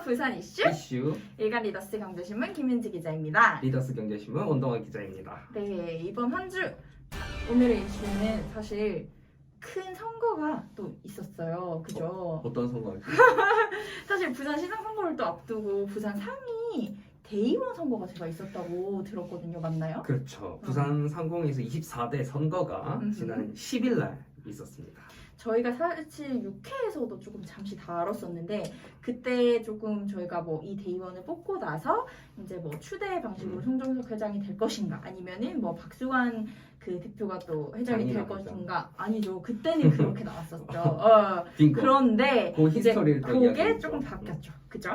부산 이슈 이슈 일간 리더스 경제신문 김윤지 기자입니다. 리더스 경제신문 원동원 기자입니다. 네, 이번 한 주 오늘의 이슈는 사실 큰 선거가 또 있었어요. 그죠? 어떤 선거일까요? 사실 부산 시장 선거를 또 앞두고 부산 상위 대의원 선거가 제가 있었다고 들었거든요. 맞나요? 그렇죠. 부산 상공에서 24대 선거가 지난 10일 날 있었습니다. 저희가 사실 6회에서도 조금 잠시 다뤘었는데 그때 조금 저희가 뭐 이 대의원을 뽑고 나서 이제 뭐 추대 방식으로 송정석 회장이 될 것인가 아니면은 뭐 박수환 그 대표가 또 회장이 될 장인어른. 것인가 아니죠. 그때는 그렇게 나왔었죠. 빙고. 그런데 그 이제 히스토리를 또 그게 이야기했죠. 조금 바뀌었죠. 그죠?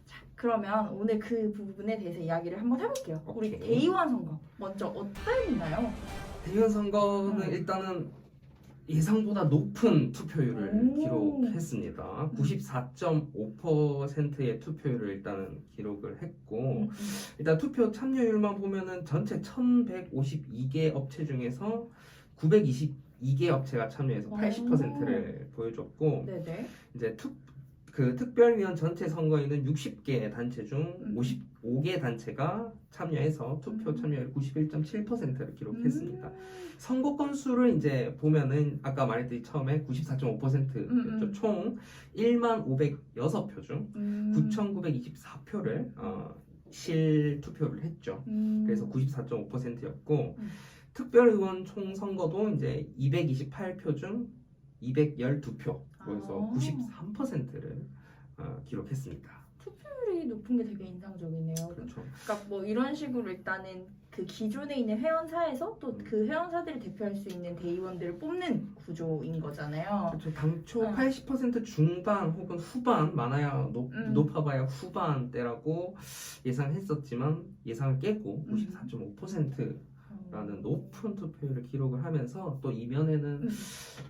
자, 그러면 오늘 그 부분에 대해서 이야기를 한번 해볼게요. 우리 오케이. 대의원 선거 먼저 어땠나요? 대의원 선거는 일단은 예상보다 높은 투표율을 오. 기록했습니다. 94.5%의 투표율을 일단은 기록을 했고 일단 투표 참여율만 보면은 전체 1152개 업체 중에서 922개 업체가 참여해서 80%를 보여줬고 네네. 이제 특별위원 전체 선거에는 60개 단체 중 55개 단체가 참여해서 투표 참여율 91.7%를 기록했습니다. 선거 건수를 이제 보면은 아까 말했듯이 처음에 94.5%였죠. 총 1만 506표 중 9,924표를 실투표를 했죠. 그래서 94.5%였고 특별의원 총선거도 이제 228표 중 212표 그래서 93%를 기록했습니다. 투표율이 높은 게 되게 인상적이네요. 그렇죠. 그러니까 뭐 이런 식으로 일단은 그 기존에 있는 회원사에서 또 그 회원사들이 대표할 수 있는 대의원들을 뽑는 구조인 거잖아요. 그렇죠. 당초 80% 중반 혹은 후반 많아야 높아봐야 후반대라고 예상했었지만 예상을 깨고 94.5%라는 높은 투표율을 기록을 하면서 또 이면에는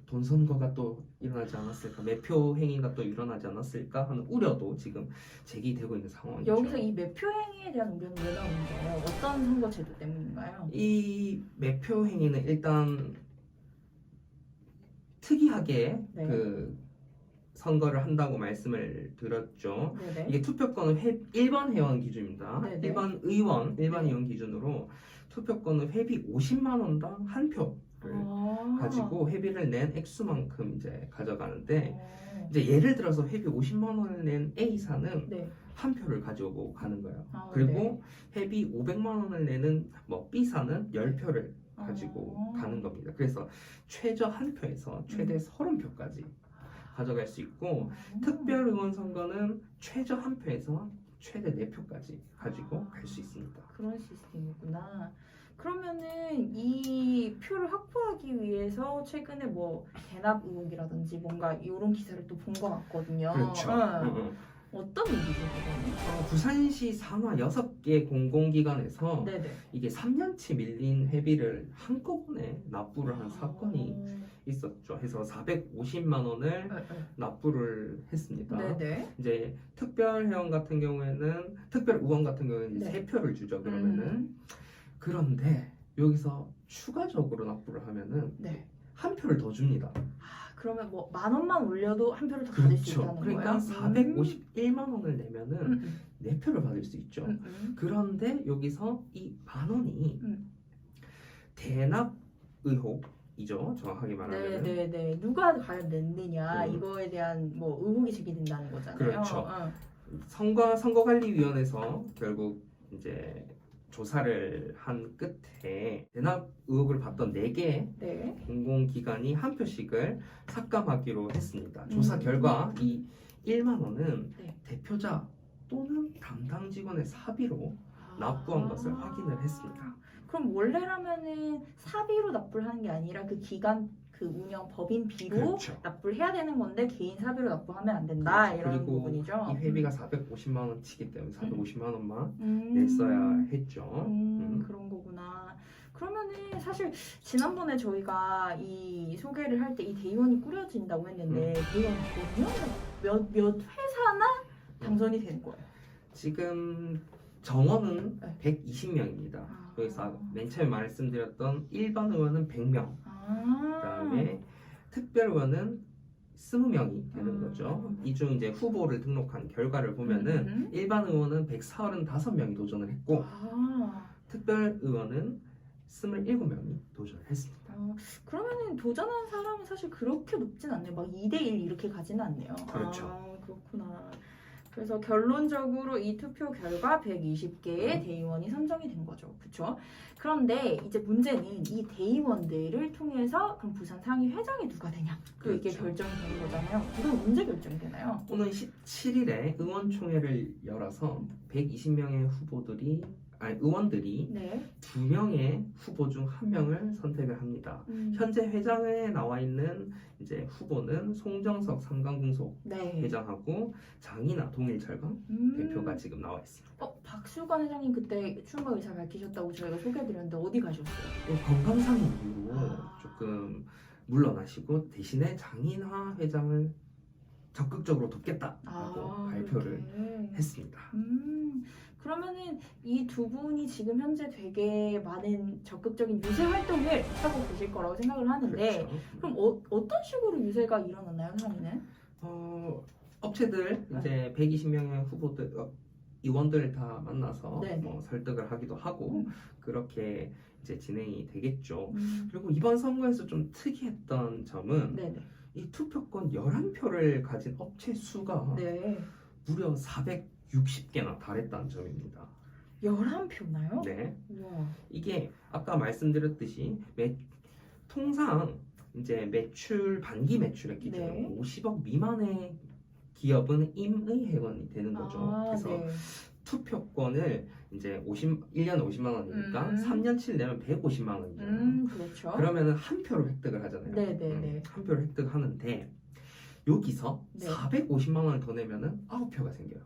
돈 선거가 또 일어나지 않았을까, 매표 행위가 또 일어나지 않았을까 하는 우려도 지금 제기되고 있는 상황이죠. 여기서 이 매표 행위에 대한 우려는 왜 나오는 거예요? 어떤 선거 제도 때문인가요? 이 매표 행위는 일단 특이하게 네. 그 선거를 한다고 말씀을 드렸죠. 네네. 이게 투표권은 일반 회원 기준입니다. 네네. 일반 의원 기준으로 투표권은 회비 50만 원당 한 표를 가지고 회비를 낸 액수만큼 이제 가져가는데 이제 예를 들어서 회비 50만 원을 낸 A사는 네. 한 표를 가지고 가는 거예요. 아, 그리고 회비 500만 원을 내는 뭐 B사는 10표를 가지고 아. 가는 겁니다. 그래서 최저 한 표에서 최대 30표까지 가져갈 수 있고 특별의원 선거는 최저 한 표에서 최대 4표까지 가지고 갈 수 있습니다. 그런 시스템이구나. 그러면은 이 표를 확보하기 위해서 최근에 뭐 대납 의혹이라든지 뭔가 이런 기사를 또 본 것 같거든요. 그렇죠. 어떤 일이죠, 그거는? 부산시 산하 6개 공공기관에서 네네. 이게 3년치 밀린 회비를 한꺼번에 납부를 한 사건이 있었죠. 해서 450만 원을 납부를 했습니다. 네네. 이제 특별회원 같은 경우에는 특별의원 같은 경우에는 네. 3표를 주죠. 그러면은 그런데 여기서 추가적으로 납부를 하면은 네. 한 표를 더 줍니다. 그러면 뭐 10,000원만 올려도 한 표를 더 받을 수 그렇죠. 있다는 그러니까 거예요? 451만 원을 내면은 4표를 받을 수 있죠. 그런데 여기서 이 10,000원이 대납 의혹이죠. 정확하게 말하면. 네네네. 누가 과연 냈느냐 이거에 대한 뭐 의혹이 제기된다는 거잖아요. 그렇죠. 선거관리위원회에서 결국 이제 조사를 한 끝에 대납 의혹을 받던 4개 네. 공공기관이 한 표씩을 삭감하기로 했습니다. 조사 결과 이 1만 원은 네. 대표자 또는 담당 직원의 사비로 납부한 것을 확인을 했습니다. 그럼 원래라면은 사비로 납부를 하는 게 아니라 그 기관 그 운영 법인비로 그렇죠. 납부를 해야 되는 건데 개인 사비로 납부하면 안 된다 그렇죠. 이런 그리고 부분이죠. 이 회비가 450만 원치기 때문에 450만 원만 음. 냈어야 했죠. 그런 거구나. 그러면은 사실 지난번에 저희가 이 소개를 할 때 이 대의원이 꾸려진다고 했는데 대의원 몇 회사나 당선이 되는 거예요? 지금 정원은 네. 120명입니다. 여기서 맨 처음에 말씀드렸던 일반 의원은 100명, 그다음에 특별 의원은 20명이 되는 거죠. 이 중 이제 후보를 등록한 결과를 보면은 일반 의원은 135명이 도전을 했고 특별 의원은 27명이 도전을 했습니다. 그러면은 도전한 사람은 사실 그렇게 높진 않네요. 막 2대1 이렇게 가지는 않네요. 그렇죠. 그렇구나. 그래서 결론적으로 이 투표 결과 120개의 대의원이 선정이 된 거죠. 그렇죠? 그런데 이제 문제는 이 대의원들을 통해서 그럼 부산 상위 회장이 누가 되냐? 또 이게 그렇죠. 결정이 되는 거잖아요. 이건 언제 결정이 되나요? 오는 17일에 의원총회를 열어서 120명의 의원들이 네. 2명의 후보 중 1명을 선택을 합니다. 현재 회장에 나와 있는 이제 후보는 송정석 삼강공소 네. 회장하고 장이나 동일철강 대표가 지금 나와 있습니다. 박수관 회장님 그때 출마 의사 밝히셨다고 저희가 소개해드렸는데 어디 가셨어요? 건강상 이유로 아. 조금 물러나시고 대신에 장인하 회장을 적극적으로 돕겠다라고 발표를 그렇게. 했습니다. 그러면은 이 두 분이 지금 현재 되게 많은 적극적인 유세 활동을 하고 계실 거라고 생각을 하는데 그렇죠. 그럼 어떤 식으로 유세가 일어났나요, 상위는? 업체들 이제 120명의 후보들 의원들 다 만나서 네네. 뭐 설득을 하기도 하고 그렇게 이제 진행이 되겠죠. 음. 그리고 이번 선거에서 좀 특이했던 점은 네네. 이 투표권 11표를 가진 업체 수가 네. 무려 460개나 달했다는 점입니다. 11표나요? 네. 우와. 이게 아까 말씀드렸듯이 통상 이제 반기 매출액 기준으로 네. 50억 미만의 기업은 임의회원이 되는 거죠. 그래서 네. 투표권을 이제 1년에 50만 원이니까 3년치를 내면 150만 원이잖아요. 그렇죠. 그러면은 한 표를 획득을 하잖아요. 네네네. 한 표를 획득하는데 여기서 네. 450만 원을 더 내면은 9표가 생겨요.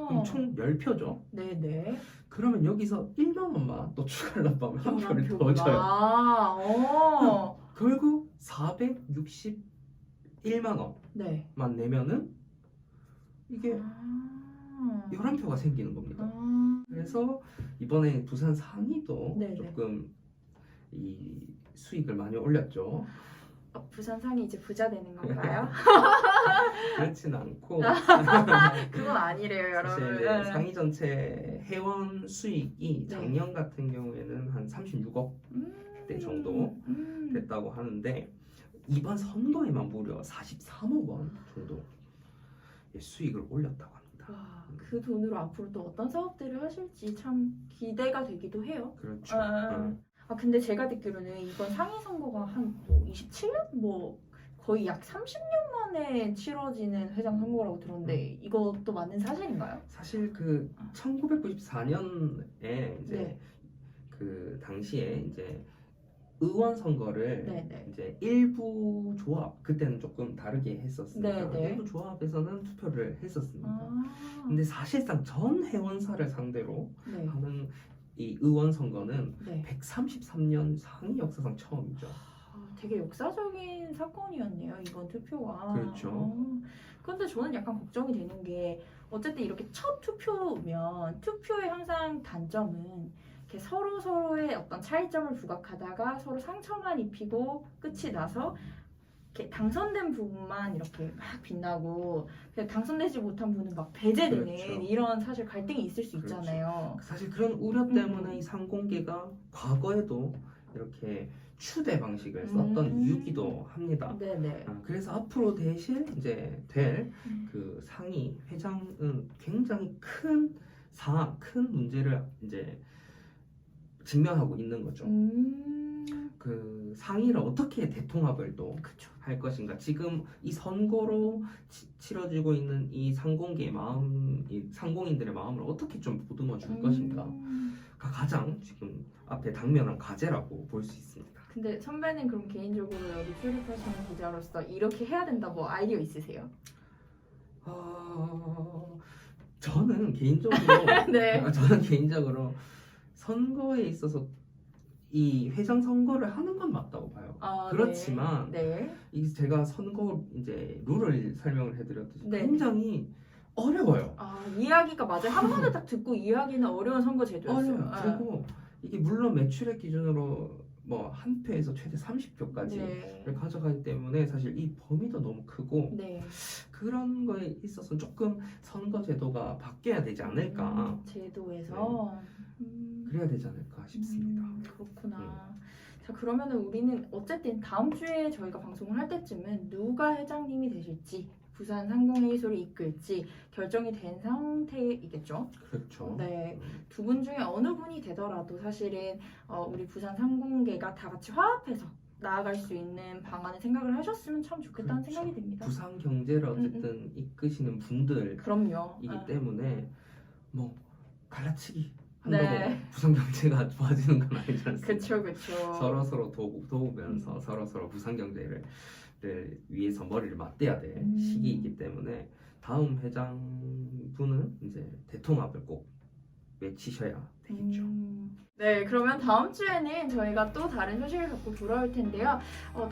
그럼 총 10표죠. 네네. 그러면 여기서 1만 원만 또 추가를 하면 한 표를 더 줘요. 결국 461만 원만 네. 내면은 이게 11표가 생기는 겁니다. 그래서 이번에 부산 상위도 네네. 조금 이 수익을 많이 올렸죠. 부산 상이 이제 부자 되는 건가요? 그렇지는 않고 그건 아니래요, 사실 여러분. 이제 상위 전체 회원 수익이 작년 같은 경우에는 한 36억 대 정도 됐다고 하는데 이번 선거에만 무려 43억 원 정도 수익을 올렸다고 합니다. 와, 그 돈으로 앞으로 또 어떤 사업들을 하실지 참 기대가 되기도 해요. 그렇죠. 근데 제가 듣기로는 이번 상위 선거가 한 뭐 27년? 뭐 거의 약 30년 만에 치러지는 회장 선거라고 들었는데 이것도 맞는 사실인가요? 사실 그 1994년에 이제 네. 그 당시에 이제 의원 선거를 네네. 이제 일부 조합 그때는 조금 다르게 했었습니다. 네네. 일부 조합에서는 투표를 했었습니다. 아, 근데 사실상 전 회원사를 상대로 네. 하는 이 의원 선거는 네. 133년 상위 역사상 처음이죠. 되게 역사적인 사건이었네요, 이번 투표가. 그렇죠. 그런데 저는 약간 걱정이 되는 게 어쨌든 이렇게 첫 투표면 투표의 항상 단점은 이렇게 서로의 어떤 차이점을 부각하다가 서로 상처만 입히고 끝이 나서 이렇게 당선된 부분만 이렇게 막 빛나고 그냥 당선되지 못한 분은 막 배제되는 그렇죠. 이런 사실 갈등이 있을 수 그렇죠. 있잖아요. 사실 그런 우려 때문에 이 상공계가 과거에도 이렇게 추대 방식을 썼던 이유기도 합니다. 네네. 그래서 앞으로 대실 이제 될 그 상위 회장은 굉장히 큰 문제를 이제 직면하고 있는 거죠. 그 상위를 어떻게 대통합을 또 할 것인가. 지금 이 선거로 치러지고 있는 이 상공계의 마음, 이 상공인들의 마음을 어떻게 좀 보듬어 줄 것인가가 가장 지금 앞에 당면한 과제라고 볼 수 있습니다. 근데 선배는 그럼 개인적으로 여기 출입하시는 기자로서 이렇게 해야 된다 뭐 아이디어 있으세요? 저는 개인적으로 네. 선거에 있어서 이 회장 선거를 하는 건 맞다고 봐요. 그렇지만 네. 이 제가 선거 이제 룰을 설명을 해드렸듯이 네. 굉장히 어려워요. 이야기가 맞아요. 한 번에 딱 듣고 이야기는 어려운 선거 제도였어요. 어려워요. 그리고 이게 물론 매출액 기준으로 뭐 한 표에서 최대 30표까지 네. 가져가기 때문에 사실 이 범위도 너무 크고 네. 그런 거에 있어서 조금 선거 제도가 바뀌어야 되지 않을까 제도에서 그래야 되지 않을까 싶습니다. 그렇구나. 자, 그러면은 우리는 어쨌든 다음 주에 저희가 방송을 할 때쯤은 누가 회장님이 되실지 부산 상공회의소를 이끌지 결정이 된 상태이겠죠. 그렇죠. 네. 두 분 중에 어느 분이 되더라도 사실은 우리 부산 상공계가 다 같이 화합해서 나아갈 수 있는 방안을 생각을 하셨으면 참 좋겠다는 그렇죠. 생각이 듭니다. 부산 경제를 어쨌든 이끄시는 분들이기 그럼요. 때문에 뭐 갈라치기 네. 한다고 부산 경제가 좋아지는 건 아니지 않습니까? 그쵸, 그쵸. 서로 도우면서 서로 부산 경제를 위해서 머리를 맞대야 될 시기이기 때문에 다음 회장분은 이제 대통합을 꼭 외치셔야 되겠죠. 네, 그러면 다음 주에는 저희가 또 다른 소식을 갖고 돌아올 텐데요.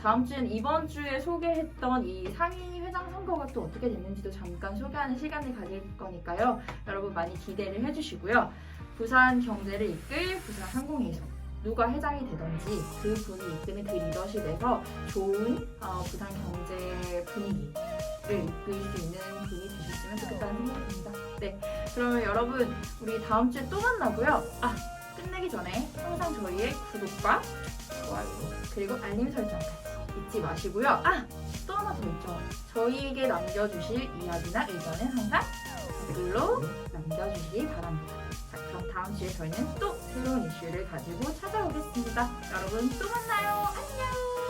다음 주엔 이번 주에 소개했던 이 상위 회장 선거가 또 어떻게 됐는지도 잠깐 소개하는 시간을 가질 거니까요. 여러분 많이 기대를 해주시고요. 부산 경제를 이끌 부산 상공회의소 누가 회장이 되든지 그 분이 이끄는 그 리더십에서 좋은 부산 경제 분위기를 이끌 수 있는 분이 되셨으면 좋겠다는 생각이 듭니다. 네, 그러면 여러분 우리 다음 주에 또 만나고요. 끝내기 전에 항상 저희의 구독과 좋아요. 그리고 알림 설정까지 잊지 마시고요. 또 하나 더 있죠. 저희에게 남겨주실 이야기나 의견은 항상 댓글로 남겨주시기 바랍니다. 자, 그럼 다음 주에 저희는 또 새로운 이슈를 가지고 찾아오겠습니다. 여러분 또 만나요. 안녕.